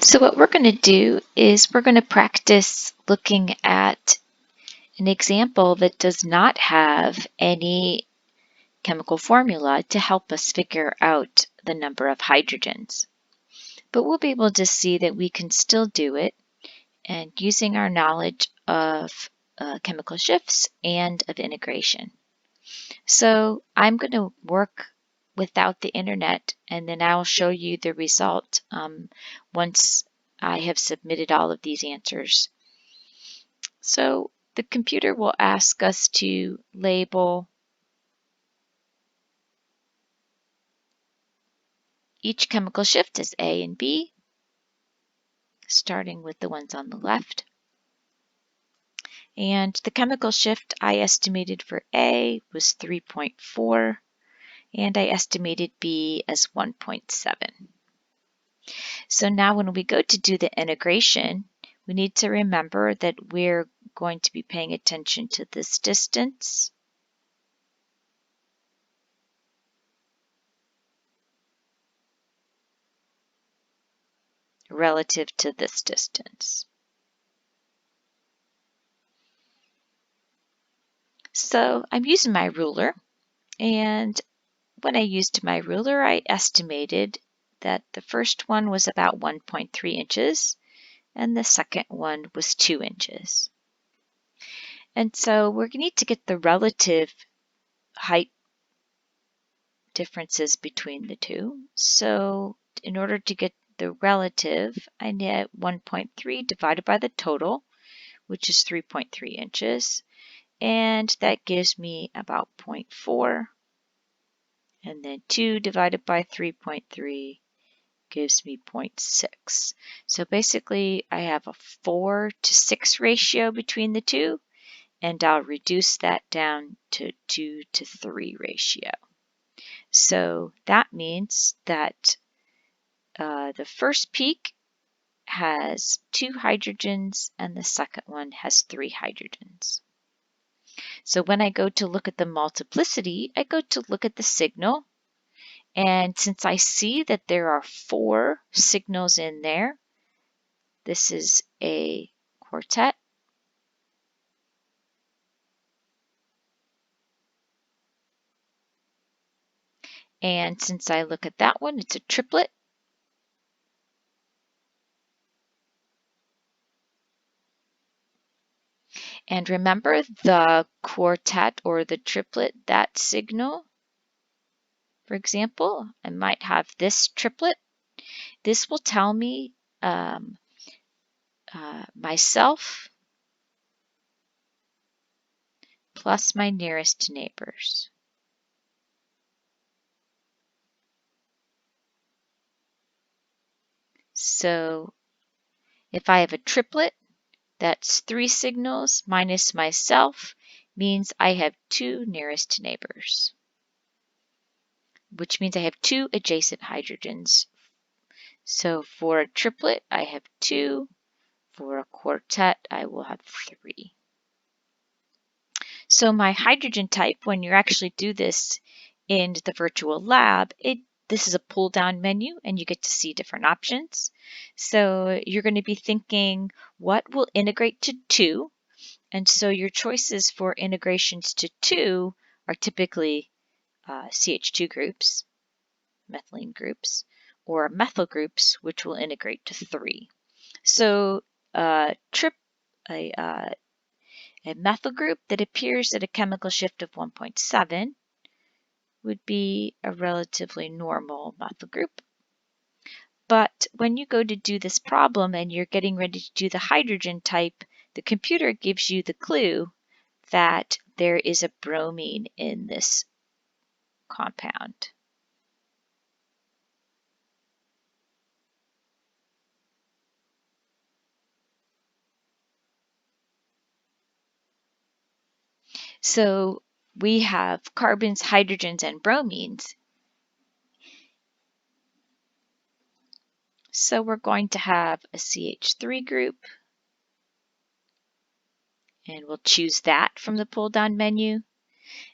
So what we're going to do is we're going to practice looking at an example that does not have any chemical formula to help us figure out the number of hydrogens. But we'll be able to see that we can still do it and using our knowledge of chemical shifts and of integration. So I'm going to work without the internet and then I'll show you the result once I have submitted all of these answers. So the computer will ask us to label each chemical shift as A and B, starting with the ones on the left. And the chemical shift I estimated for A was 3.4, and I estimated B as 1.7. So now when we go to do the integration, we need to remember that we're going to be paying attention to this distance relative to this distance. So I'm using my ruler, and when I used my ruler, I estimated that the first one was about 1.3 inches and the second one was 2 inches. And so we need to get the relative height differences between the two. So in order to get the relative, I need 1.3 divided by the total, which is 3.3 inches. And that gives me about 0.4. And then 2 divided by 3.3 gives me 0.6. So basically I have a 4 to 6 ratio between the two, and I'll reduce that down to 2 to 3 ratio. So that means that the first peak has 2 hydrogens and the second one has 3 hydrogens. So when I go to look at the multiplicity, I go to look at the signal. And since I see that there are 4 signals in there, this is a quartet. And since I look at that one, it's a triplet. And remember the quartet or the triplet, that signal, for example, I might have this triplet. This will tell me myself plus my nearest neighbors. So if I have a triplet, that's 3 signals minus myself means I have 2 nearest neighbors, which means I have 2 adjacent hydrogens. So for a triplet, I have 2. For a quartet, I will have 3. So my hydrogen type, when you actually do this in the virtual lab, this is a pull down menu and you get to see different options. So you're going to be thinking, what will integrate to 2? And so your choices for integrations to 2 are typically CH2 groups, methylene groups, or methyl groups, which will integrate to 3. So a methyl group that appears at a chemical shift of 1.7 would be a relatively normal methyl group. But when you go to do this problem and you're getting ready to do the hydrogen type, the computer gives you the clue that there is a bromine in this compound. So we have carbons, hydrogens, and bromines. So we're going to have a CH3 group, and we'll choose that from the pull down menu.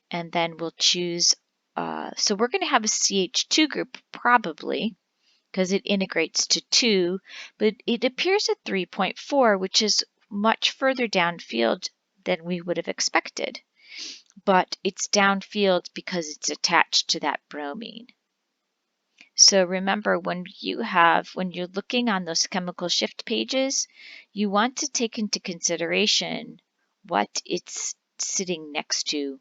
And then we'll choose, so we're going to have a CH2 group probably, because it integrates to 2, but it appears at 3.4, which is much further downfield than we would have expected. But it's downfield because it's attached to that bromine. So remember, when you're looking on those chemical shift pages, you want to take into consideration what it's sitting next to.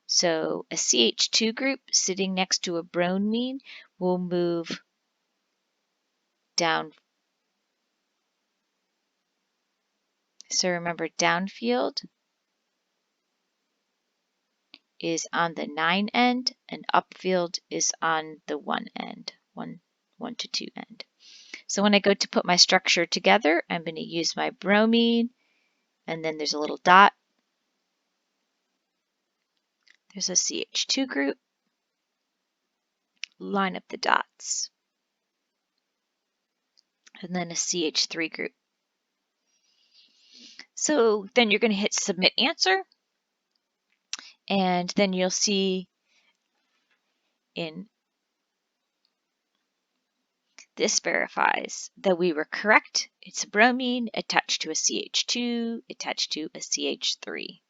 So a CH2 group sitting next to a bromine will move down. So remember, downfield is on the 9 end and upfield is on the 1 end, 1 to 2 end. So when I go to put my structure together, I'm going to use my bromine, and then there's a little dot. There's a CH2 group. Line up the dots. And then a CH3 group. So then you're going to hit Submit Answer, and then you'll see in this verifies that we were correct. It's a bromine attached to a CH2, attached to a CH3.